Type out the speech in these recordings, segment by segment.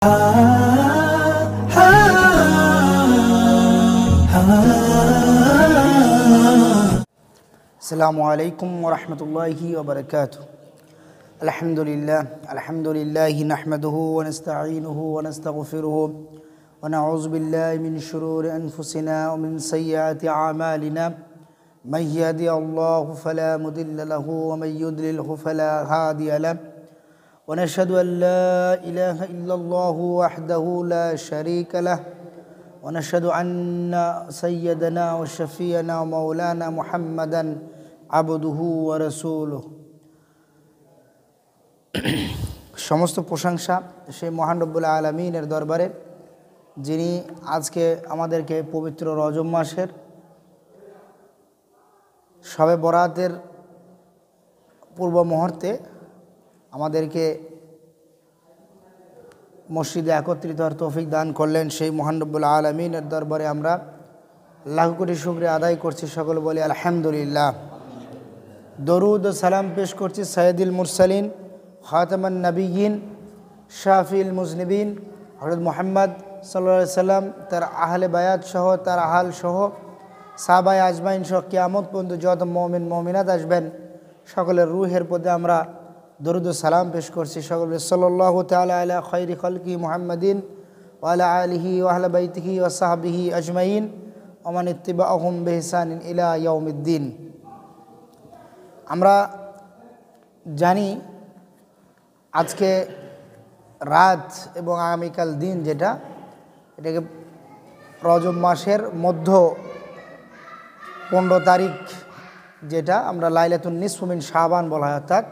আসসালামু আলাইকুম ওয়া রাহমাতুল্লাহি ওয়া বারাকাতুহু। আলহামদুলিল্লাহি নাহমাদুহু ওয়া নাস্তাঈনুহু ওয়া নাস্তাগফিরুহু ওয়া নাউযু বিল্লাহি মিন শুরুরি আনফুসিনা ওয়া মিন সাইয়্যাতি আমালিনা। মান ইয়াহদিহিল্লাহু ফালা মুদিল্লা লাহু ওয়া মান ইউদ্লিলহু ফালা হাদিয়া লাহু। ওয়া নাশহাদু আন লা ইলাহা ইল্লাল্লাহু ওয়াহদাহু লা শারীকা লাহু ওয়া নাশহাদু আন্না সাইয়্যিদানা ওয়া শাফিয়ানা ওয়া মাওলানা মুহাম্মাদান আবদুহু ওয়া রাসূলুহু। সমস্ত প্রশংসা সেই মহান রব্বুল আলামিনের দরবারে, যিনি আজকে আমাদেরকে পবিত্র রজব মাসের শবে বরাতের পূর্ব মুহূর্তে আমাদেরকে মসজিদে একত্রিত হওয়ার তৌফিক দান করলেন। সেই মহান রব্বুল আলামিনের দরবারে আমরা লাখ কোটি শুকরিয়া আদায় করছি। সকল বলি আলহামদুলিল্লাহ। দরুদ ও সালাম পেশ করছি সাইয়্যিদুল মুরসালিন, খাতামান নবিয়্যিন, শাফিউল মুজনিবিন হযরত মুহাম্মদ সাল্লাল্লাহু আলাইহি সাল্লাম, তার আহলে বায়াত সহ, তার আহাল সহ, সাহাবায়ে আজমাইন সহ কিয়ামত পর্যন্ত যত মুমিন মুমিনাত আসবেন সকলের রূহের প্রতি আমরা দরুদ ও সালাম পেশ করছি। সকলে সাল্লাল্লাহু তাআলা আলা খায়রি খালকি মুহাম্মাদিন ওয়া আলা আলিহি ওয়া আহলি বাইতিহি ওয়া সাহবিহি আজমাইন ওয়া মান ইত্তাবাআহুম বিইহসানিন ইলা ইয়াউমিদ্দিন। আমরা জানি আজকে রাত এবং আগামীকাল দিন, যেটা এটাকে রজব মাসের মধ্য 15 তারিখ, যেটা আমরা লাইলাতুন নিসফু মিন শাবান বলা হয়, অর্থাৎ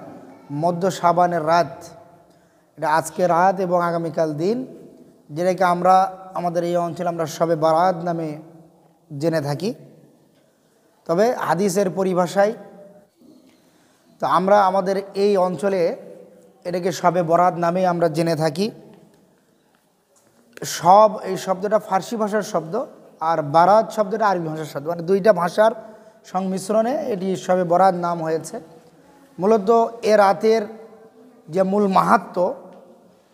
মধ্য শাবানের রাত। এটা আজকে রাত এবং আগামীকাল দিন, যেটাকে আমরা আমাদের এই অঞ্চলে আমরা শবে বারাত নামে জেনে থাকি। তবে হাদিসের পরিভাষায় তো আমরা আমাদের এই অঞ্চলে এটাকে শবে বরাত নামে আমরা জেনে থাকি। এই শব্দটা ফার্সি ভাষার শব্দ, আর বারাত শব্দটা আরবি ভাষার শব্দ, মানে দুইটা ভাষার সংমিশ্রণে এটি শবে বরাত নাম হয়েছে। মূলত এ রাতের যে মূল মাহাত্ম্য,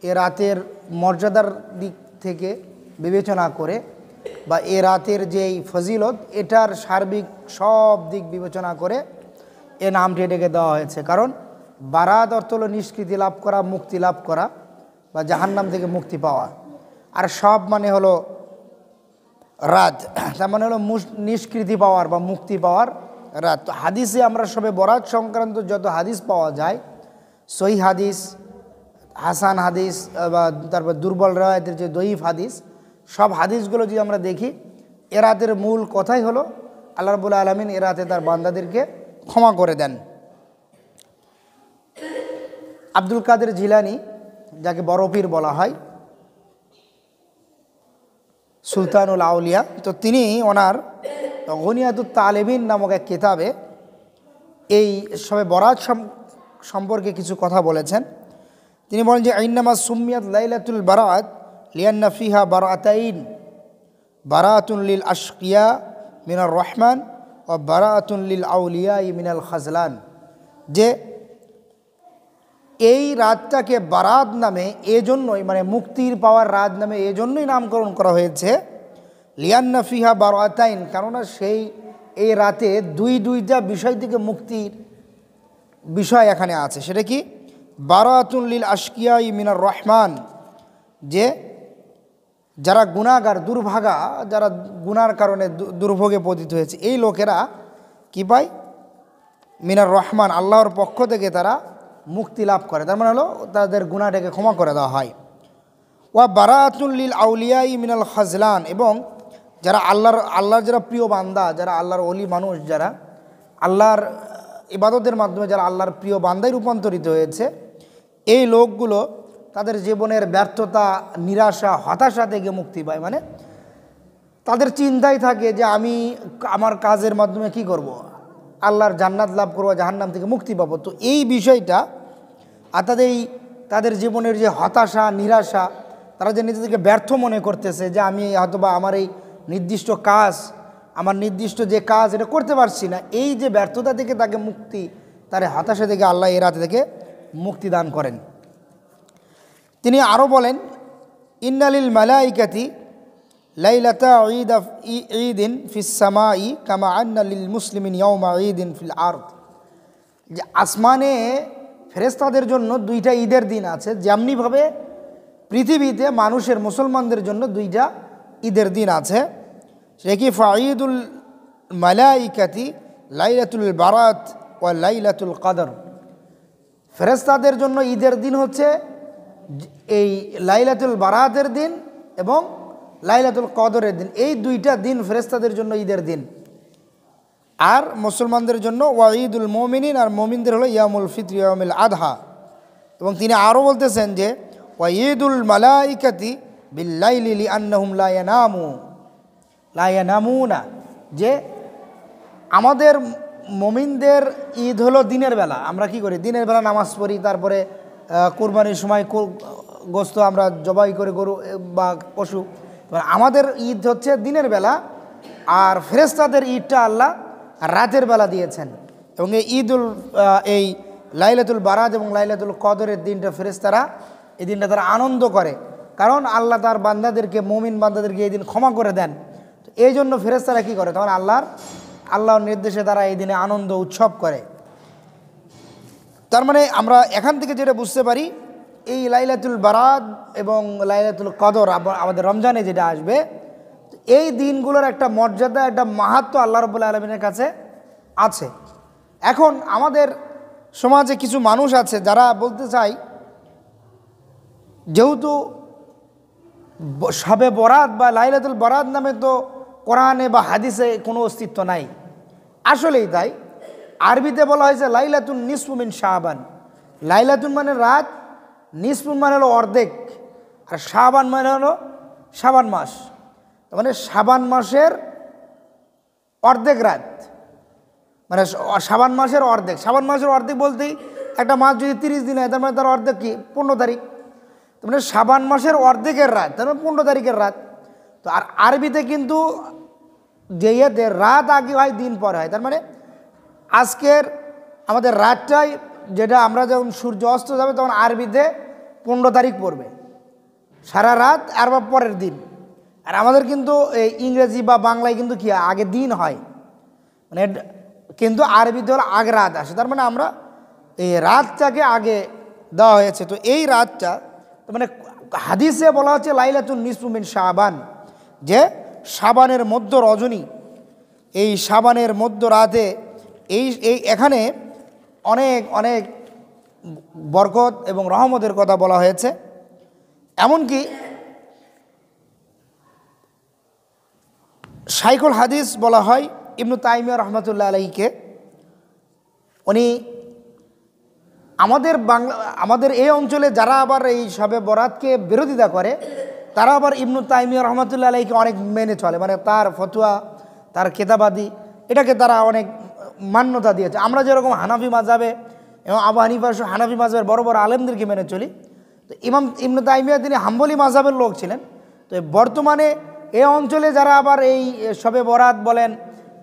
এ রাতের মর্যাদার দিক থেকে বিবেচনা করে বা এ রাতের যেই ফজিলত, এটার সার্বিক সব দিক বিবেচনা করে এ নামটি এটাকে দেওয়া হয়েছে। কারণ বারাত অর্থ হলো নিষ্কৃতি লাভ করা, মুক্তি লাভ করা বা জাহান্নাম থেকে মুক্তি পাওয়া, আর সব মানে হলো রাত, তার মানে হলো নিষ্কৃতি পাওয়ার বা মুক্তি পাওয়ার রাত। তো হাদিসে আমরা সবে বরাত সংক্রান্ত যত হাদিস পাওয়া যায়, সহিহ হাদিস, হাসান হাদিস বা তারপর দুর্বল রাওয়ায়াতের যে দঈফ হাদিস, সব হাদিসগুলো যদি আমরা দেখি, এ রাতের মূল কথাই হলো আল্লাহ রাব্বুল আলামিন এ রাতে তার বান্দাদেরকে ক্ষমা করে দেন। আব্দুল কাদের জিলানী, যাকে বড় পীর বলা হয়, সুলতানুল আউলিয়া, তো তিনি ওনার গনিয়াতুত তালেবিন নামক এক কিতাবে এই সবে বরাত সম্পর্কে কিছু কথা বলেছেন। তিনি বলেন যে ইন্নামা সুম্মিয়াত লাইলাতুল বারাত লিআন্না ফিহা বারাতাইন, বারাতুন লিল আশকিয়া মিনার রহমান ও বারাতুন লিল আউলিয়া মিনাল খাজলান, যে এই রাতটাকে বারাত নামে এজন্যই, মানে মুক্তির পাওয়ার রাত নামে এজন্যই নামকরণ করা হয়েছে, লিয়ান্না ফিহা বারাতাইন, কেননা এই রাতে দুইটা বিষয় থেকে মুক্তির বিষয় এখানে আছে। সেটা কি? বারাতুন লিল আশকিয়া মিনার রহমান, যে যারা গুনাহগার, দুর্ভাগা, যারা গুনার কারণে দুর্ভোগে পতিত হয়েছে, এই লোকেরা কি পায়? মিনার রহমান, আল্লাহর পক্ষ থেকে তারা মুক্তি লাভ করে, তার মানে হলো তাদের গুনাহটাকে ক্ষমা করে দেওয়া হয়। ওয়া বারাতুল লিল আউলিয়া মিনাল খাজলান, এবং যারা আল্লাহর যারা প্রিয় বান্দা, যারা আল্লাহর ওলি মানুষ, যারা আল্লাহর ইবাদতের মাধ্যমে যারা আল্লাহর প্রিয় বান্দায় রূপান্তরিত হয়েছে, এই লোকগুলো তাদের জীবনের ব্যর্থতা, নিরাশা, হতাশা থেকে মুক্তি পায়। মানে তাদের চিন্তাই থাকে যে আমি আমার কাজের মাধ্যমে কি করব, আল্লাহর জান্নাত লাভ করবো, জাহান্নাম থেকে মুক্তি পাবো। তো এই বিষয়টা অর্থাৎ তাদের জীবনের যে হতাশা, নিরাশা, তারা যে নিজেদেরকে ব্যর্থ মনে করতেছে যে আমি হয়তোবা আমার এই নির্দিষ্ট কাজ, আমার নির্দিষ্ট যে কাজ এটা করতে পারছি না, এই যে ব্যর্থতা থেকে তাকে মুক্তি, তার হতাশা থেকে আল্লাহ এই রাত থেকে মুক্তি দান করেন। তিনি আরও বলেন ইন্নালিল মালাইকাতি লাইলাতা ঈদিন ফিস সামাই কামা আন্না লিল মুসলিমিন ইয়াউমা ঈদিন ফিল আরদ। যে আসমানে ফেরেশতাদের জন্য দুইটা ঈদের দিন আছে, যেমনিভাবে পৃথিবীতে মানুষের মুসলমানদের জন্য দুইটা ঈদের দিন আছে। সে কি ফাঈদুল মালাইকাতি লাইলাতুল বারাত ওয়া লাইলাতুল কদর। ফেরেশতাদের জন্য ঈদের দিন হচ্ছে এই লাইলাতুল বারাতের দিন এবং লাইলাতুল কদরের দিন। এই দুইটা দিন ফেরেশতাদের জন্য ঈদের দিন। আর মুসলমানদের জন্য ওয়াঈদুল মুমিনিন, আর মুমিনদের হলো ইয়ামুল ফিত্র ইয়ামুল আদহা। এবং তিনি আরও বলতেছেন যে ওয়াঈদুল মালাইকাতি বিল্লাইলি লিআন্নাহুম লা ইয়ানামুনা, যে আমাদের মুমিনদের ঈদ হলো দিনের বেলা। আমরা কি করি? দিনের বেলা নামাজ পড়ি, তারপরে কুরবানির সময় গোস্ত আমরা জবাই করে গরু বা পশু। আমাদের ঈদ হচ্ছে দিনের বেলা, আর ফেরেশতাদের ঈদটা আল্লাহ রাতের বেলা দিয়েছেন। এবং এই লাইলাতুল বারাত এবং লাইলাতুল কদরের দিনটা ফেরেশতারা এই দিনটা তারা আনন্দ করে, কারণ আল্লাহ তার বান্দাদেরকে, মুমিন বান্দাদেরকে এই দিন ক্ষমা করে দেন। তো এই জন্য ফেরেশতারা কী করে? তখন আল্লাহর নির্দেশে তারা এই দিনে আনন্দ উৎসব করে। তার মানে আমরা এখান থেকে যেটা বুঝতে পারি, এই লাইলাতুল বারাত এবং লাইলাতুল কদর আমাদের রমজানে যেটা আসবে, এই দিনগুলোর একটা মর্যাদা, একটা মাহাত্ম্য আল্লাহ রাব্বুল আলামিনের কাছে আছে। এখন আমাদের সমাজে কিছু মানুষ আছে যারা বলতে চায়, যেহেতু শবে বরাত বা লাইলাতুল বারাত নামে তো কোরআনে বা হাদিসে কোনো অস্তিত্ব নাই। আসলেই তাই। আরবিতে বলা হয়েছে লাইলাতুন নিসফু মিন শাবান। লাইলাতুন মানে রাত, নিসফুন মানে হলো অর্ধেক, আর শাবান মানে হলো শাবান মাস। মানে শাবান মাসের অর্ধেক রাত, মানে শাবান মাসের অর্ধেক। শাবান মাসের অর্ধেক বলতেই একটা মাস যদি 30 দিন হয়, তার মানে তার অর্ধেক কি? 15 তারিখ। তার মানে শাবান মাসের অর্ধেকের রাত, তার মানে 15 তারিখের রাত। তো আর আরবিতে কিন্তু যে রাত আগে হয়, দিন পরে হয়। তার মানে আজকের আমাদের রাতটাই, যেটা আমরা যখন সূর্য অস্ত যাবে তখন আরবিতে 15 তারিখ পড়বে, সারা রাত আর বা পরের দিন। আর আমাদের কিন্তু এই ইংরেজি বা বাংলায় কিন্তু কি আগে দিন হয়, মানে কিন্তু আরবিতে হলো আগে রাত আসে। তার মানে আমরা এই রাতটাকে আগে দেওয়া হয়েছে। তো এই রাতটা মানে হাদিসে বলা হচ্ছে লাইলাতুন নিসফু মিন শাবান, যে শাবানের মধ্য রজনী, এই শাবানের মধ্য রাতে এখানে অনেক অনেক বরকত এবং রহমতের কথা বলা হয়েছে। এমনকি শাইখুল হাদিস বলা হয় ইবনু তাইমিয়া রহমতুল্লাহ আলাইহিকে। উনি আমাদের এই অঞ্চলে যারা আবার এই শবে বরাতকে বিরোধিতা করে, তারা আবার ইবনু তাইমিয়া রহমতুল্লাহ আলাইহিকে অনেক মেনে চলে, মানে তার ফতোয়া, তার কেতাবাদি, এটাকে তারা অনেক মান্যতা দিয়েছে। আমরা যেরকম হানাফি মাযহাবে এবং আবু হানিফা হানাফি মাযহাবের বড় বড় আলেমদেরকে মেনে চলি, তো ইবনু তাইমিয়া তিনি হাম্বলি মাযহাবের লোক ছিলেন। তো বর্তমানে এই অঞ্চলে যারা আবার এই শবে বরাত বলেন,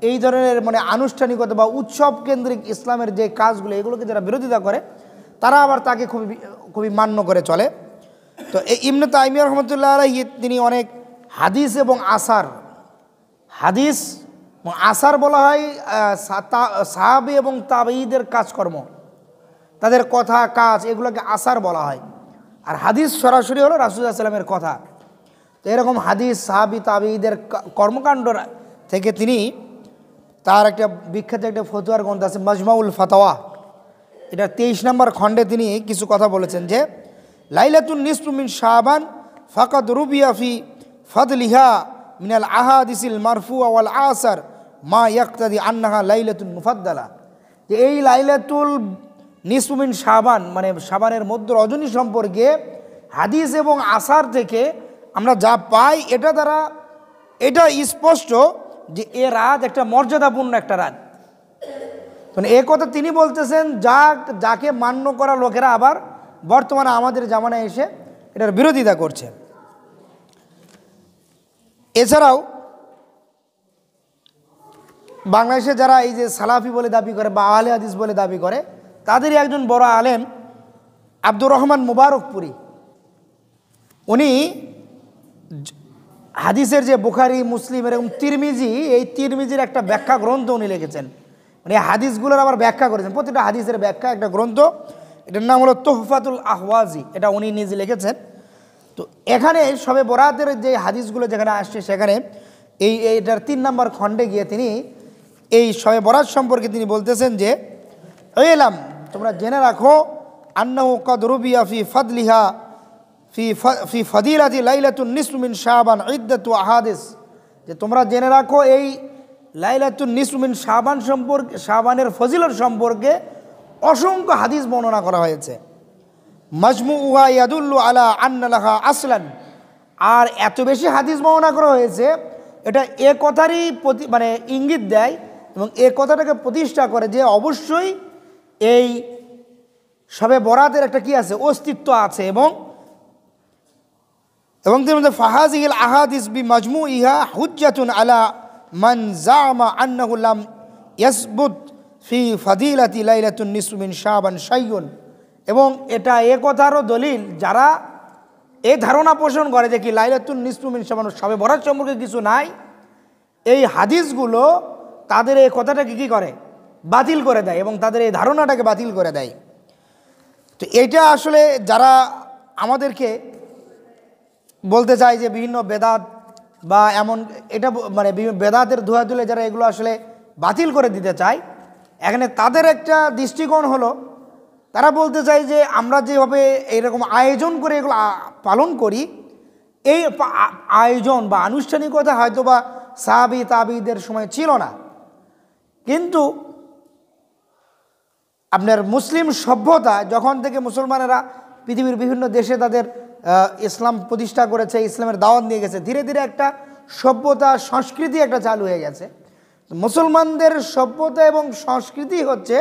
এই ধরনের মানে আনুষ্ঠানিকতা বা উৎসব কেন্দ্রিক ইসলামের যে কাজগুলো, এগুলোকে যারা বিরোধিতা করে, তারা আবার তাকে খুবই মান্য করে চলে। তো এই ইবনে তাইমিয়া রহমতুল্লাহ আলাইহি তিনি অনেক হাদিস এবং আসার বলা হয় সাহাবী এবং তাবেঈদের কাজকর্ম, তাদের কথা কাজ, এগুলোকে আসার বলা হয়। আর হাদিস সরাসরি হলো রাসূলুল্লাহ সাল্লাল্লাহু আলাইহি ওয়াসাল্লামের কথা। তো এরকম হাদিস, সাহাবী, তাবেঈদের কর্মকাণ্ড থেকে তিনি তার একটা বিখ্যাত একটা ফতোয়ার গ্রন্থ আছে মাজমাউল ফাতাওয়া, এটা 23 নম্বর খণ্ডে তিনি কিছু কথা বলেছেন যে লাইলাতুন নিসফু মিন শাবান ফাকাদ রুবিয়া ফি ফাদলিহা মিনাল আহাদিসিল মারফুয়া ওয়াল আসার মা ইয়াকতাদি আন্নাহা লাইলাতুন মুফাদ্দালা। যে এই লাইলাতুল নিসফু মিন শাবান মানে শাবানের মধ্য রজনী সম্পর্কে হাদিস এবং আসার থেকে আমরা যা পাই, এটা স্পষ্ট যে এ রাত একটা মর্যাদাপূর্ণ একটা রাত। মানে এ কথা তিনি বলতেছেন, যাকে মান্য করা লোকেরা আবার বর্তমানে আমাদের জামানায় এসে এটার বিরোধিতা করছে। এছাড়াও বাংলাদেশে যারা এই যে সালাফি বলে দাবি করে বা আহলে হাদিস বলে দাবি করে, তাদেরই একজন বড় আলেম আব্দুর রহমান মুবারকপুরি, উনি হাদিসের যে বুখারী, মুসলিম এরকম তিরমিজি, এই তিরমিজির একটা ব্যাখ্যা গ্রন্থ উনি লিখেছেন, মানে হাদিসগুলোর আবার ব্যাখ্যা করেছেন, প্রতিটা হাদিসের ব্যাখ্যা একটা গ্রন্থ, এটার নাম হলো তোহফাতুল আহওয়াজি, এটা উনি নিজে লিখেছেন। তো এখানে শবে বরাতের যে হাদিসগুলো যেখানে আসছে সেখানে এইটার 3 নম্বর খণ্ডে গিয়ে তিনি এই শবে বরাত সম্পর্কে তিনি বলতেছেন যে এলাম, তোমরা জেনে রাখো, আন্নাহু কদ রুবিয়া ফি ফাদলিহা ফি ফাদিলাতি লাইলাতুন নিসফু মিন শাবান ইদ্দাতু আহাদিস, যে তোমরা জেনে রাখো এই লাইলাতুন নিসফু মিন শাবান সম্পর্কে, শাবানের ফজিলত সম্পর্কে অসংখ্য হাদিস বর্ণনা করা হয়েছে। মাজমুউহা ইয়াদুল্লু আলা আন্না লাহা আসলান, আর এত বেশি হাদিস বর্ণনা করা হয়েছে, এটা এ কথারই মানে ইঙ্গিত দেয় এবং এ কথাটাকে প্রতিষ্ঠা করে যে অবশ্যই এই শবে বরাতের একটা কি আছে, অস্তিত্ব আছে। এবং তিনি বলতে ফাহাজিল আহাদিস বি মাজমুইহা হুজ্জাতুন আলা মান জামা আন্নাহু লাম ইয়াসবুত ফি ফাদিলাতি লাইলাতুন নিসফু মিন শাবান শাইউন, এবং এটা এ কথারও দলিল যারা এই ধারণা পোষণ করে যে কি লাইলাতুন নিসফু মিন শাবান, শবে বরাত সম্পর্কে কিছু নাই, এই হাদিসগুলো তাদের এই কথাটাকে কী করে, বাতিল করে দেয় এবং তাদের এই ধারণাটাকে বাতিল করে দেয়। তো এইটা আসলে যারা আমাদেরকে বলতে চায় যে বিভিন্ন বেদাত বা এমন, এটা মানে বেদাতের ধোয়া তুলে যারা এগুলো আসলে বাতিল করে দিতে চায়, এখানে তাদের একটা দৃষ্টিকোণ হলো, তারা বলতে চায় যে আমরা যেভাবে এইরকম আয়োজন করে এগুলো পালন করি, এই আয়োজন বা আনুষ্ঠানিকতা হয়তো বা সাহাবী তাবিদের সময় ছিল না, কিন্তু আপনার মুসলিম সভ্যতা যখন থেকে মুসলমানেরা পৃথিবীর বিভিন্ন দেশে তাদের ইসলাম প্রতিষ্ঠা করেছে, ইসলামের দাওয়াত নিয়ে গেছে, ধীরে ধীরে একটা সভ্যতা সংস্কৃতি একটা চালু হয়ে গেছে। মুসলমানদের সভ্যতা এবং সংস্কৃতি হচ্ছে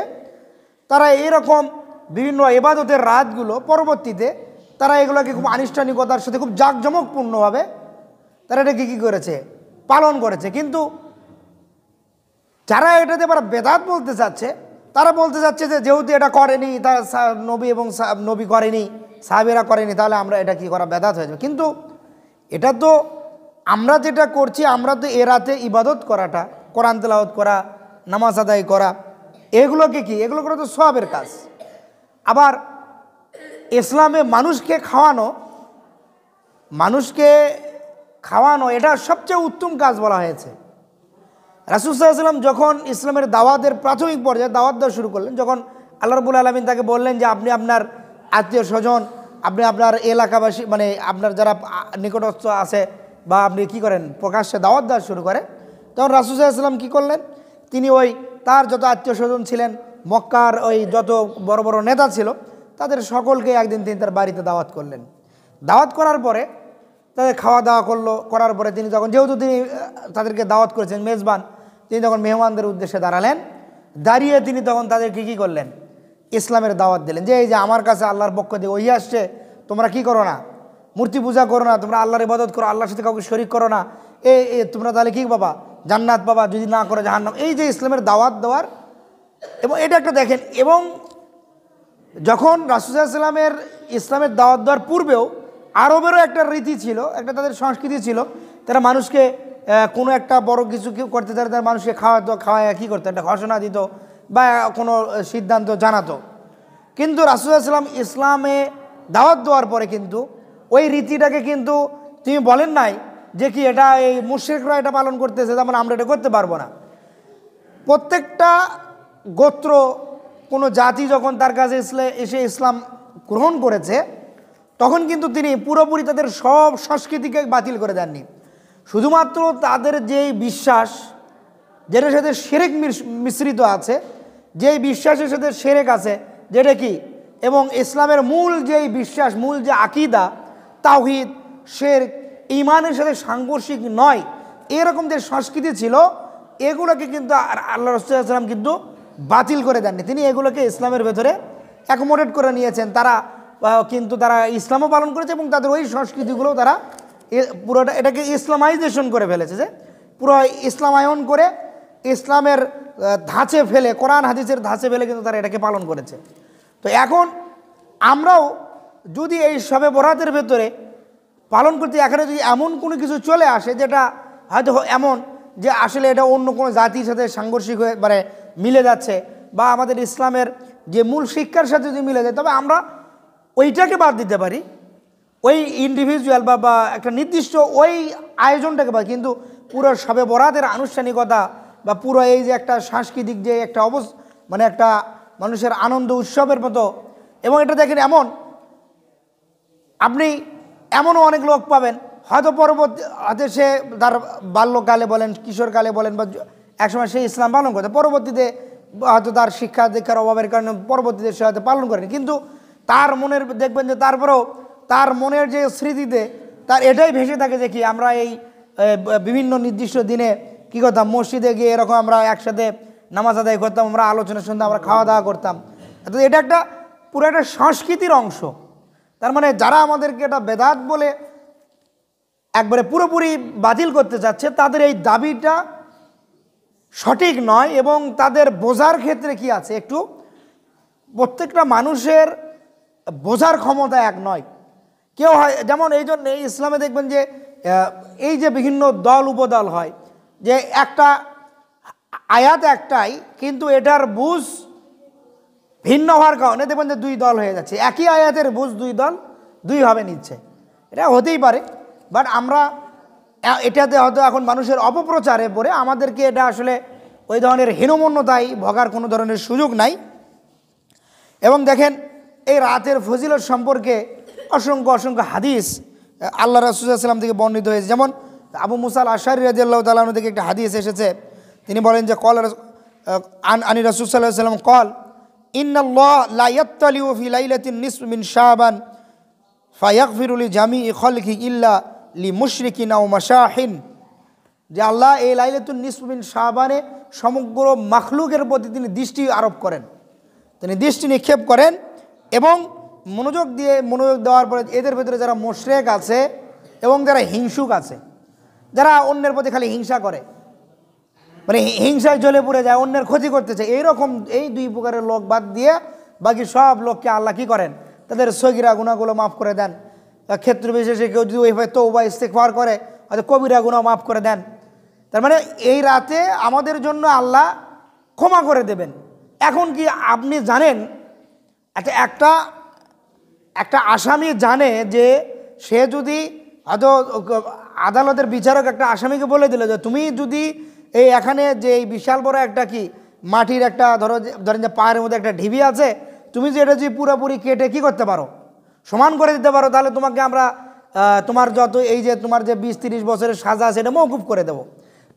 তারা এরকম বিভিন্ন ইবাদতের রাতগুলো পরবর্তীতে তারা এগুলোকে খুব আনুষ্ঠানিকতার সাথে খুব জাঁকজমকপূর্ণভাবে তারা এটাকে কী করেছে, পালন করেছে। কিন্তু যারা এটাতে আবার বেদাত বলতে চাচ্ছে, তারা বলতে চাচ্ছে যে যেহেতু এটা করেনি, তার নবী এবং নবী করেনি, সাহাবীরা করেনি, তাহলে আমরা এটা কি করা, বেদাত হয়ে যাবে। কিন্তু এটা তো আমরা যেটা করছি, আমরা তো এ রাতে ইবাদত করাটা, কোরআন তেলাওয়াত করা, নামাজ আদায় করা, এগুলোকে কি, এগুলো করা তো সওয়াবের কাজ। আবার ইসলামে মানুষকে খাওয়ানো এটা সবচেয়ে উত্তম কাজ বলা হয়েছে। রাসূল সাল্লাল্লাহু আলাইহি ওয়াসাল্লাম যখন ইসলামের দাওয়াতের প্রাথমিক পর্যায়ে দাওয়াত দেওয়া শুরু করলেন, যখন আল্লাহ রাব্বুল আলামিন তাকে বললেন যে আপনি আপনার আত্মীয় স্বজন, আপনি আপনার এলাকাবাসী, মানে আপনার যারা নিকটস্থ আছে বা আপনি কি করেন, প্রকাশ্যে দাওয়াত দেওয়া শুরু করেন, তখন রাসূল সাল্লাল্লাহু আলাইহি ওয়াসাল্লাম কী করলেন, তিনি ওই তার যত আত্মীয় স্বজন ছিলেন, মক্কার ওই যত বড় বড় নেতা ছিল, তাদের সকলকে একদিন তিনি তার বাড়িতে দাওয়াত করলেন। দাওয়াত করার পরে তাদের খাওয়া দাওয়া করার পরে তিনি তখন, যেহেতু তিনি তাদেরকে দাওয়াত করেছেন, মেজবান, তিনি তখন মেহমানদের উদ্দেশ্যে দাঁড়ালেন, দাঁড়িয়ে তিনি তখন তাদেরকে কী করলেন, ইসলামের দাওয়াত দিলেন যে এই যে আমার কাছে আল্লাহর পক্ষ থেকে ওই আসছে, তোমরা কি করো না, মূর্তি পূজা করো না, তোমরা আল্লাহর ইবাদত করো, আল্লাহর সাথে কাউকে শরীক করো না, তোমরা তাহলে কী পাবা, জান্নাত পাবা, যদি না করো জাহান্নাম। এই যে ইসলামের দাওয়াত দেওয়ার, এবং এটা একটা দেখেন, এবং যখন রাসূল সাল্লাল্লাহু আলাইহি ওয়াসাল্লামের ইসলামের দাওয়াত দেওয়ার পূর্বেও আরবেরও একটা রীতি ছিল, একটা তাদের সংস্কৃতি ছিল, তারা মানুষকে কোনো একটা বড় কিছু করতে চায়, তারা মানুষকে খাওয়ায় কী করতো, একটা ঘোষণা দিত বা কোনো সিদ্ধান্ত জানাতো। কিন্তু রাসূল সাল্লাল্লাহু আলাইহি ওয়াসাল্লাম ইসলামে দাওয়াত দেওয়ার পরে কিন্তু ওই রীতিটাকে কিন্তু তিনি বলেন নাই যে কি এটা এই মুশরিকরা এটা পালন করতেছে, তেমন আমরা এটা করতে পারবো না। প্রত্যেকটা গোত্র, কোনো জাতি যখন তার কাছে এসে ইসলাম গ্রহণ করেছে, তখন কিন্তু তিনি পুরোপুরি তাদের সব সংস্কৃতিকে বাতিল করে দেননি। শুধুমাত্র তাদের যেই বিশ্বাস, যেটার সাথে শিরক মিশ্রিত আছে, যেই বিশ্বাসের সাথে শিরক আছে, যেটা কি, এবং ইসলামের মূল যেই বিশ্বাস, মূল যে আকীদা, তাওহীদ, শিরক, ঈমানের সাথে সাংঘর্ষিক নয়, এরকম যে সংস্কৃতি ছিল, এগুলোকে কিন্তু আল্লাহ রাসূল সাল্লাল্লাহু আলাইহি ওয়াসাল্লাম কিন্তু বাতিল করে দেননি। তিনি এগুলোকে ইসলামের ভেতরে অ্যাকোমোডেট করে নিয়েছেন। তারা কিন্তু তারা ইসলামও পালন করেছে এবং তাদের ওই সংস্কৃতিগুলো তারা পুরোটা এটাকে ইসলামাইজেশন করে ফেলেছে, যে পুরো ইসলামায়ন করে ইসলামের ধাঁচে ফেলে, কোরআন হাদিসের ধাঁচে ফেলে কিন্তু তারা এটাকে পালন করেছে। তো এখন আমরাও যদি এই শবে বরাতের ভেতরে পালন করতে এখানে যদি এমন কোনো কিছু চলে আসে যেটা হয়তো এমন যে আসলে এটা অন্য কোনো জাতির সাথে সাংঘর্ষিক হয়ে মানে মিলে যাচ্ছে বা আমাদের ইসলামের যে মূল শিক্ষার সাথে যদি মিলে যায়, তবে আমরা ওইটাকে বাদ দিতে পারি, ওই ইন্ডিভিজুয়াল বা একটা নির্দিষ্ট ওই আয়োজনটাকে বাদ, কিন্তু পুরো শবে বরাতের আনুষ্ঠানিকতা বা পুরো এই যে একটা সাংস্কৃতিক যে একটা মানে একটা মানুষের আনন্দ উৎসবের মতো। এবং এটা দেখেন এমন আপনি এমনও অনেক লোক পাবেন হয়তো পরবর্তী হয়তো সে তার বাল্যকালে বলেন, কিশোরকালে বলেন বা একসময় সে ইসলাম পালন করতে, পরবর্তীতে হয়তো তার শিক্ষা দীক্ষার অভাবের কারণে পরবর্তীতে সে হয়তো পালন করেনি, কিন্তু তার মনের দেখবেন যে তারপরেও তার মনের যে স্মৃতিতে তার এটাই ভেসে থাকে যে কি আমরা এই বিভিন্ন নির্দিষ্ট দিনে কী করতাম, মসজিদে গিয়ে এরকম আমরা একসাথে নামাজ আদায় করতাম, আমরা আলোচনা শুনতাম, আমরা খাওয়া দাওয়া করতাম। তো এটা একটা পুরো একটা সংস্কৃতির অংশ। তার মানে যারা আমাদেরকে এটা বেদাত বলে একবারে পুরোপুরি বাতিল করতে চাচ্ছে তাদের এই দাবিটা সঠিক নয়। এবং তাদের বোঝার ক্ষেত্রে কি আছে, একটু প্রত্যেকটা মানুষের বোঝার ক্ষমতা এক নয়। কেউ হয় যেমন এই জন্য ইসলামে দেখবেন যে এই যে বিভিন্ন দল উপদল হয়, যে একটা আয়াত একটাই কিন্তু এটার বুঝ ভিন্ন হওয়ার কারণে দেখবেন যে দুই দল হয়ে যাচ্ছে, একই আয়াতের বুঝ দুই দল দুইভাবে নিচ্ছে। এটা হতেই পারে, বাট আমরা এটাতে হয়তো এখন মানুষের অপপ্রচারে পড়ে আমাদেরকে এটা আসলে ওই ধরনের হীনমন্যতায় ভোগার কোনো ধরনের সুযোগ নাই। এবং দেখেন এই রাতের ফজিলত সম্পর্কে অসংখ্য অসংখ্য হাদিস আল্লাহ রাসূল সাল্লাল্লাহু আলাইহি ওয়াসাল্লাম থেকে বর্ণিত হয়েছে। যেমন আবু মুসা আল আশআরী রাদিয়াল্লাহু তাআলা আনহু থেকে একটা হাদিস এসেছে, তিনি বলেন যে কল আনি রাসূল সাল্লাল্লাহু আলাইহি ওয়াসাল্লাম কল ইন্নাল্লাহ লা ইয়াত্তালিউ ফি লাইলাতিন নিসফ মিন শাবান ফায়াগফিরু লিজামিই খালকি ইল্লা লিমুশরিকিন আও মাশাহিন, যে আল্লাহ এই লাইলাতুন নিসফ মিন শাবানে সমগ্র মাখলুকের প্রতি তিনি দৃষ্টি আরোপ করেন, তিনি দৃষ্টি নিক্ষেপ করেন এবং মনোযোগ দেওয়ার পরে এদের ভেতরে যারা মুশরিক আছে এবং যারা হিংসুক আছে, যারা অন্যের প্রতি খালি হিংসা করে, মানে হিংসায় জ্বলে পুড়ে যায়, অন্যের ক্ষতি করতে চায়, এইরকম এই দুই প্রকারের লোক বাদ দিয়ে বাকি সব লোককে আল্লাহ কী করেন, তাদের সগীরা গুনাহগুলো মাফ করে দেন। ক্ষেত্র বিশেষে কেউ যদি ওইভাবে তওবা ইস্তেগফার করে হয়তো কবিরা গুনাহ মাফ করে দেন। তার মানে এই রাতে আমাদের জন্য আল্লাহ ক্ষমা করে দেবেন। এখন কি আপনি জানেন একটা আসামি জানে যে সে যদি হয়তো আদালতের বিচারক একটা আসামিকে বলে দিল যে তুমি যদি এই এখানে যে এই বিশাল বড় একটা কি মাটির একটা ধরেন যে পায়ের মধ্যে একটা ঢিবি আছে, তুমি যে এটা যদি পুরোপুরি কেটে কি করতে পারো, সমান করে দিতে পারো, তাহলে তোমাকে আমরা তোমার যত এই যে তোমার যে 20-30 বছরের সাজা আছে এটা মওকুফ করে দেবো।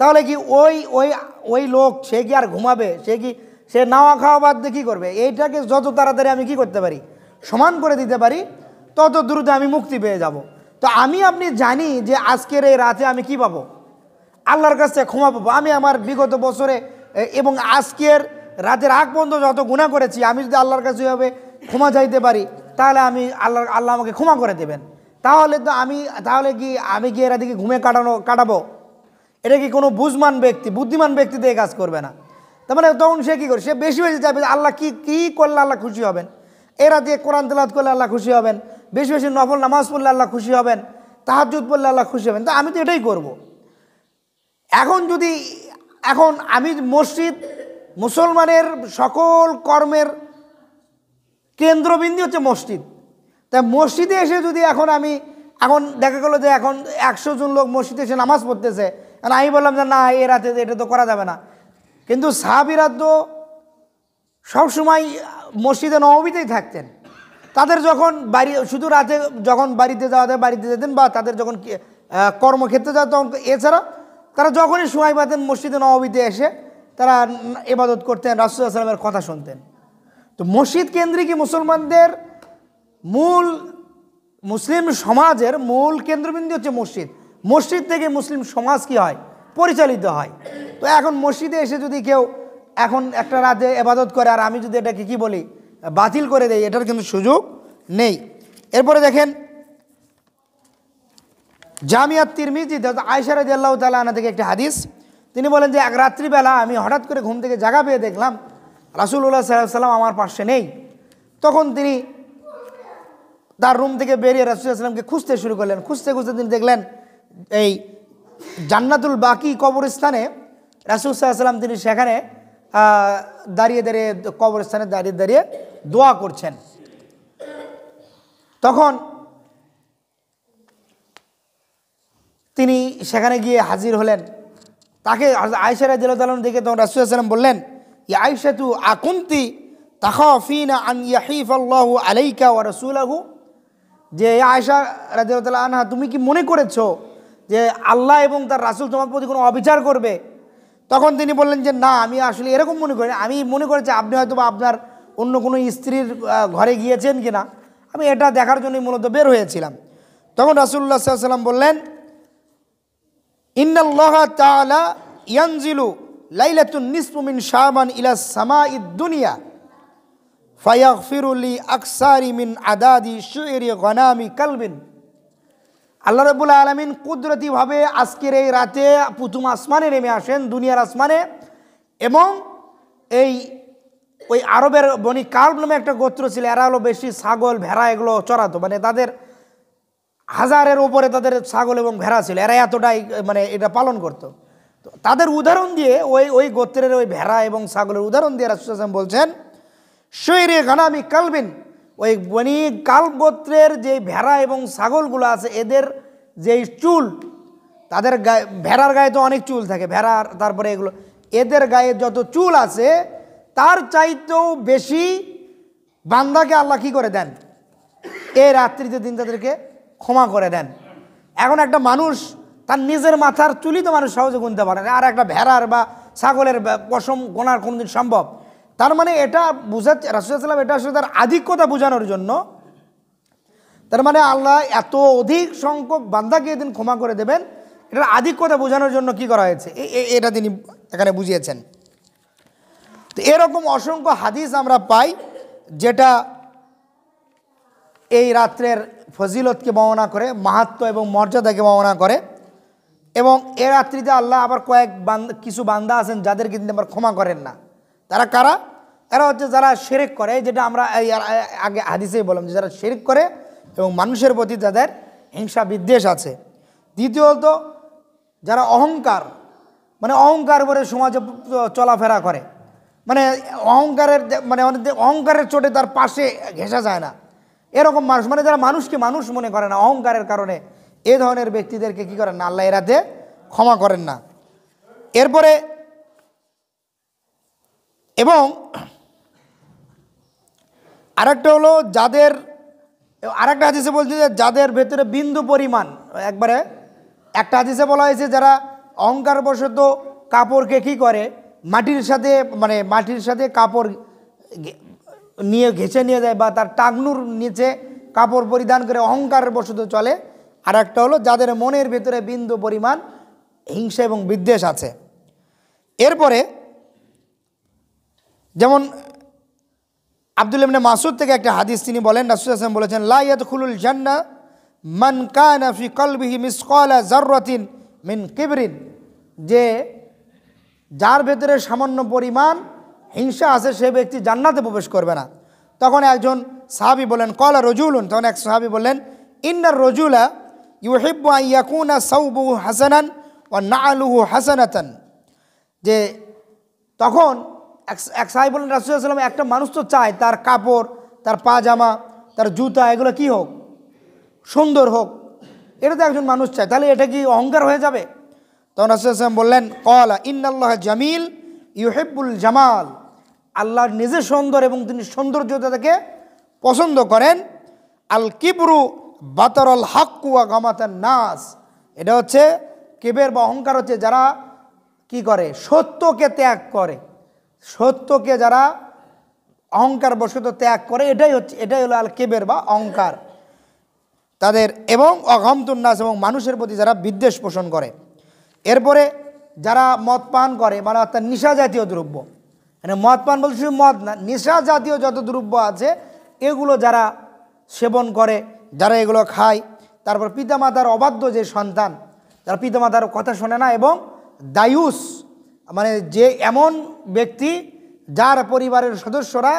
তাহলে কি ওই লোক সে কি আর ঘুমাবে, সে নাওয়া খাওয়া বাদ দিয়ে কী করবে, এইটাকে যত তাড়াতাড়ি আমি কি করতে পারি, সমান করে দিতে পারি, তত দ্রুত আমি মুক্তি পেয়ে যাব। তো আমি আপনি জানি যে আজকের এই রাতে আমি কি পাবো, আল্লাহর কাছে ক্ষমা পাবো। আমি আমার বিগত বছরে এবং আজকের রাতের আগ পর্যন্ত যত গুনাহ করেছি আমি যদি আল্লাহর কাছে এভাবে ক্ষমা চাইতে পারি তাহলে আল্লাহ আমাকে ক্ষমা করে দেবেন। তাহলে কি আমি কি এরা দিকে ঘুমে কাটাবো? এটা কি কোনো বুদ্ধিমান ব্যক্তি দিয়ে কাজ করবে না। তার মানে তখন সে কী করে, সে বেশি বেশি চাইবে যে আল্লাহ কী করলে আল্লাহ খুশি হবেন, এরা দিয়ে কোরআন তেলাওয়াত করলে আল্লাহ খুশি হবেন, বেশি বেশি নফল নামাজ পড়লে আল্লাহ খুশি হবেন, তাহাজ্জুদ পড়লে আল্লাহ খুশি হবেন। তা আমি তো এটাই করব। এখন আমি মসজিদ মুসলমানের সকল কর্মের কেন্দ্রবিন্দু হচ্ছে মসজিদ। তাই মসজিদে এসে যদি এখন দেখা গেলো যে এখন 100 জন লোক মসজিদে এসে নামাজ পড়তেছে, আমি বললাম যে না এ রাতে এটা তো করা যাবে না। কিন্তু সাহাবীরা তো সবসময় মসজিদে নববীতেই থাকতেন। তাদের যখন শুধু রাতে যখন বাড়িতে যেতেন বা তাদের যখন কর্মক্ষেত্রে যাওয়া, তখন এছাড়া তারা যখনই সময় পাতেন মসজিদে নববীতে এসে তারা ইবাদত করতেন, রাসূল সাল্লাল্লাহু আলাইহি ওয়াসাল্লামের কথা শুনতেন। তো মসজিদ কেন্দ্রিক মুসলমানদের মুসলিম সমাজের মূল কেন্দ্রবিন্দু হচ্ছে মসজিদ থেকে মুসলিম সমাজ কি হয়, পরিচালিত হয়। তো এখন মসজিদে এসে যদি কেউ এখন একটা রাতে ইবাদত করে আর আমি যদি এটাকে কি বলি বাতিল করে দেই, এটার কিন্তু সুযোগ নেই। এরপরে দেখেন জামিয়াত তিরমিজি আয়েশা রাদিয়াল্লাহু তাআলা আনহা থেকে একটা হাদিস, তিনি বলেন যে এক রাত্রিবেলা আমি হঠাৎ করে ঘুম থেকে জাগা পেয়ে দেখলাম রাসূলুল্লাহ সাল্লাল্লাহু আলাইহি ওয়াসাল্লাম আমার পাশে নেই। তখন তিনি তার রুম থেকে বেরিয়ে রাসূল সাল্লাল্লাহু আলাইহি ওয়াসাল্লামকে খুঁজতে শুরু করলেন। খুঁজতে খুঁজতে তিনি দেখলেন এই জান্নাতুল বাকি কবরস্থানে রাসূল সাল্লাল্লাহু আলাইহি ওয়াসাল্লাম তিনি সেখানে দাঁড়িয়ে দাঁড়িয়ে কবরস্থানে দাঁড়িয়ে দাঁড়িয়ে দোয়া করছেন। তখন তিনি সেখানে গিয়ে হাজির হলেন। তাকে আয়েশা রাদিয়াল্লাহু তাআলা দেখে তখন রাসূল সাল্লাল্লাহু আলাইহি ওয়াসাল্লাম বললেন, ইয়া আয়েশাতু আকুনতি তাখাফিনা আন ইয়াহিফাল্লাহু আলাইকা ওয়া রাসূলুহু, যে আয়েশা রাদিয়াল্লাহু তাআলা আনহা তুমি কি মনে করেছো যে আল্লাহ এবং তার রাসূল তোমার প্রতি কোনো অবিচার করবে? তখন তিনি বললেন যে না, আমি আসলে এরকম মনে করি, আমি মনে করেছি আপনি হয়তো বা আপনার অন্য কোনো স্ত্রীর ঘরে গিয়েছেন কিনা, আমি এটা দেখার জন্যই মূলত বের হয়েছিলাম। তখন রাসূলুল্লাহ সাল্লাল্লাহু আলাইহি ওয়াসাল্লাম বললেন, ইন্নাল্লাহা তাআলা ইয়ানজিলু লাইলাতুন নিসফু মিন শাবান ইলা সামাঈদ দুনিয়া ফায়াগফিরু লি আকসারি মিন আদাদি শুইরি গনামি কালবিন। আল্লাহ রাব্বুল আলামিন কুদরতিভাবে আজকের এই রাতে প্রথম আসমানে নেমে আসেন, দুনিয়ার আসমানে, এবং এই ওই আরবের বনি কালব নামে একটা গোত্র ছিল, এরা হলো বেশি ছাগল ভেড়া এগুলো চড়াতো, মানে তাদের হাজারের ওপরে তাদের ছাগল এবং ভেড়া ছিল, এরা এতটাই মানে এটা পালন করতো। তো তাদের উদাহরণ দিয়ে ওই গোত্রের ওই ভেড়া এবং ছাগলের উদাহরণ দিয়ে রাসূল সাল্লাল্লাহু আলাইহি ওয়াসাল্লাম বলছেন, শুইরে গানামি কালবিন, ওই বনি কালব গোত্রের যে ভেড়া এবং ছাগলগুলো আছে এদের যেই চুল, তাদের গায়ে, ভেড়ার গায়ে তো অনেক চুল থাকে, ভেড়ার তারপরে এগুলো, এদের গায়ে যত চুল আছে তার চাইতেও বেশি বান্দাকে আল্লাহ কী করে দেন, এই রাত্রিতে দিন তাদেরকে ক্ষমা করে দেন। এখন একটা মানুষ তার নিজের মাথার চুলই তো মানুষ সহজে গুনতে পারে না, আর একটা ভেড়ার বা ছাগলের পশম গোনার কোনোদিন সম্ভব? তার মানে এটা বুঝাচ্ছে রাসূল সাল্লাল্লাহু আলাইহি ওয়াসাল্লাম, এটা আসলে তার আধিক্যতা বোঝানোর জন্য, তার মানে আল্লাহ এত অধিক সংখ্যক বান্দাকে এদিন ক্ষমা করে দেবেন, এটার আধিক্যতা বোঝানোর জন্য কি করা হয়েছে এটা তিনি এখানে বুঝিয়েছেন। তো এরকম অসংখ্য হাদিস আমরা পাই যেটা এই রাত্রের ফজিলতকে বর্ণনা করে, মাহাত্ম্য এবং মর্যাদাকে বর্ণনা করে। এবং এ রাত্রিতে আল্লাহ আবার কিছু বান্দা আছেন যাদেরকে তিনি আবার ক্ষমা করেন না। তারা কারা? এরা হচ্ছে যারা শিরক করে, যেটা আমরা আগে হাদিসেই বললাম যে যারা শিরক করে এবং মানুষের প্রতি যাদের হিংসা বিদ্বেষ আছে। দ্বিতীয়ত যারা অহংকার, মানে অহংকার করে সমাজে চলাফেরা করে, মানে অহংকারের চোটে তার পাশে ঘেঁষা যায় না, এরকম মানুষ, মানে যারা মানুষকে মানুষ মনে করে না অহংকারের কারণে, এ ধরনের ব্যক্তিদেরকে কী করেন না আল্লাহ এ রাতে ক্ষমা করেন না। এরপরে এবং আরেকটা হলো যাদের, আরেকটা হাদিসে বলছে যে যাদের ভেতরে বিন্দু পরিমাণ, একবারে একটা হাদিসে বলা হয়েছে যারা অহংকারবশত কাপড়কে কী করে মাটির সাথে কাপড় নিয়ে ঘেঁচে নিয়ে যায়, বা তার টাকনুর নিচে কাপড় পরিধান করে অহংকারের বশত চলে। আর একটা হলো যাদের মনের ভেতরে বিন্দু পরিমাণ হিংসা এবং বিদ্বেষ আছে। এরপরে যেমন আব্দুল্লাহ ইবনে মাসউদ থেকে একটা হাদিস তিনি বলেন, রাসূল সাল্লাল্লাহু আলাইহি ওয়াসাল্লাম বলেছেন, লা ইয়াদখুলুল জান্নাহ মান কানা ফি কলবিহি মিসকালা যাররাতিন মিন কিবরিন, যে যার ভেতরে সামান্য পরিমাণ হিংসা আছে সে ব্যক্তি জান্নাতে প্রবেশ করবে না। তখন একজন সাহাবী বলেন, ক্বালা রাজুলুন, তখন এক সাহাবী বললেন, ইন্নার রাজুলা ইউহিব্বু আন ইয়াকুনা সাওবুহু হাসানান ওয়া না'লুহু হাসানাতান, যে তখন এক সাহাবী বলেন, রাসূল সাল্লাল্লাহু আলাইহি ওয়াসাল্লাম, একটা মানুষ তো চায় তার কাপড়, তার পাজামা, তার জুতা এগুলো কি হোক, সুন্দর হোক, এটা তো একজন মানুষ চায়, তাহলে এটা কি অহংকার হয়ে যাবে? তখন রাসূল সাল্লাল্লাহু আলাইহি ওয়াসাল্লাম বললেন, ক্বালা ইন্নাল্লাহা জামিল ইউহিব্বুল জামাল, আল্লাহ নিজে সুন্দর এবং তিনি সৌন্দর্যতাকে পছন্দ করেন। আল কিবরু বাতারাল হাক্কু ওয়া গামাতান নাস, এটা হচ্ছে কিবের বা অহংকার হচ্ছে যারা কি করে সত্যকে ত্যাগ করে, সত্যকে যারা অহংকার বশত ত্যাগ করে, এটাই হলো আল কিবের বা অহংকার তাদের, এবং অগামতুন নাস, এবং মানুষের প্রতি যারা বিদ্বেষ পোষণ করে। এরপরে যারা মদ পান করে, মানে অর্থাৎ নেশা জাতীয় দ্রব্য, মানে মদ পান বলতে শুধু মদ না, নেশা জাতীয় যত দ্রব্য আছে এগুলো যারা সেবন করে, যারা এগুলো খায়, তারপর পিতামাতার অবাধ্য যে সন্তান, যারা পিতামাতার কথা শোনে না, এবং দায়ুস, মানে যে এমন ব্যক্তি যার পরিবারের সদস্যরা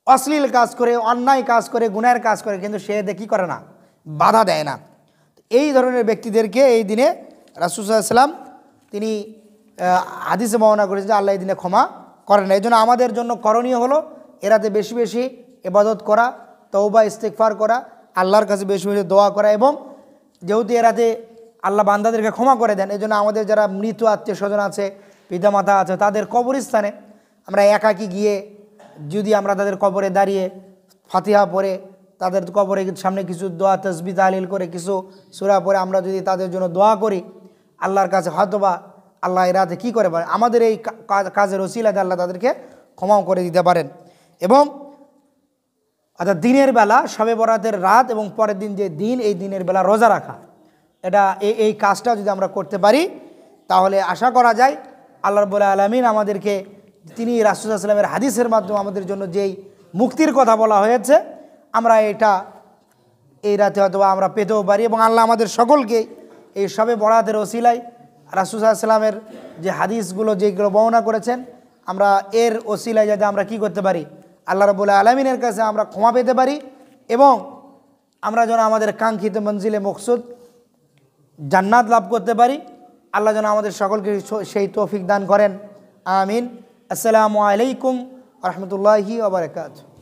অশ্লীল কাজ করে, অন্যায় কাজ করে, গুনাহের কাজ করে, কিন্তু সে কী করে না, বাধা দেয় না। এই ধরনের ব্যক্তিদেরকে এই দিনে রাসূল সাল্লাল্লাহু আলাইহি ওয়াসাল্লাম তিনি হাদিসে বর্ণনা করেছেন যে আল্লাহ এই দিনে ক্ষমা করেন না। এই জন্য আমাদের জন্য করণীয় হলো এরাতে বেশি বেশি ইবাদত করা, তওবা ইস্তিগফার করা, আল্লাহর কাছে বেশি বেশি দোয়া করা, এবং যেহেতু এরাতে আল্লাহ বান্দাদেরকে ক্ষমা করে দেন, এই জন্য আমাদের যারা মৃত আত্মীয় স্বজন আছে, পিতামাতা আছে, তাদের কবরস্থানে আমরা একাকী গিয়ে যদি আমরা তাদের কবরে দাঁড়িয়ে ফাতিহা পড়ে, তাদের কবরের সামনে কিছু দোয়া তাসবিহ তাহলিল করে, কিছু সূরা পড়ে আমরা যদি তাদের জন্য দোয়া করি, আল্লাহর কাছে হয়তোবা আল্লাহ এই রাতে কী করে পারেন, আমাদের এই কাজের ওসিলাতে আল্লাহ তাদেরকে ক্ষমাও করে দিতে পারেন। এবং অর্থাৎ দিনের বেলা শবে বরাতের রাত এবং পরের দিন যে দিন, এই দিনের বেলা রোজা রাখা, এটা এই কাজটা যদি আমরা করতে পারি তাহলে আশা করা যায় আল্লাহ রাব্বুল আলামিন আমাদেরকে, তিনি রাসূল সাল্লাল্লাহু আলাইহি ওয়াসাল্লামের হাদিসের মাধ্যমে আমাদের জন্য যেই মুক্তির কথা বলা হয়েছে, আমরা এটা এই রাতে হয়তো আমরা পেতেও পারি। এবং আল্লাহ আমাদের সকলকে এই শবে বরাতের ওসিলায় রাসূল সাল্লাল্লাহু আলাইহি ওয়াসাল্লামের যে হাদিসগুলো যেগুলো বর্ণনা করেছেন, আমরা এর ওসিলায় যাতে আমরা কি করতে পারি, আল্লাহ রাব্বুল আলামিনের কাছে আমরা ক্ষমা পেতে পারি, এবং আমরা যেন আমাদের কাঙ্ক্ষিত মঞ্জিলে মকসুদ জান্নাত লাভ করতে পারি। আল্লাহ যেন আমাদের সকলকে সেই তৌফিক দান করেন, আমিন। আসসালামু আলাইকুম ওয়া রাহমাতুল্লাহি ওয়া বারাকাতুহু।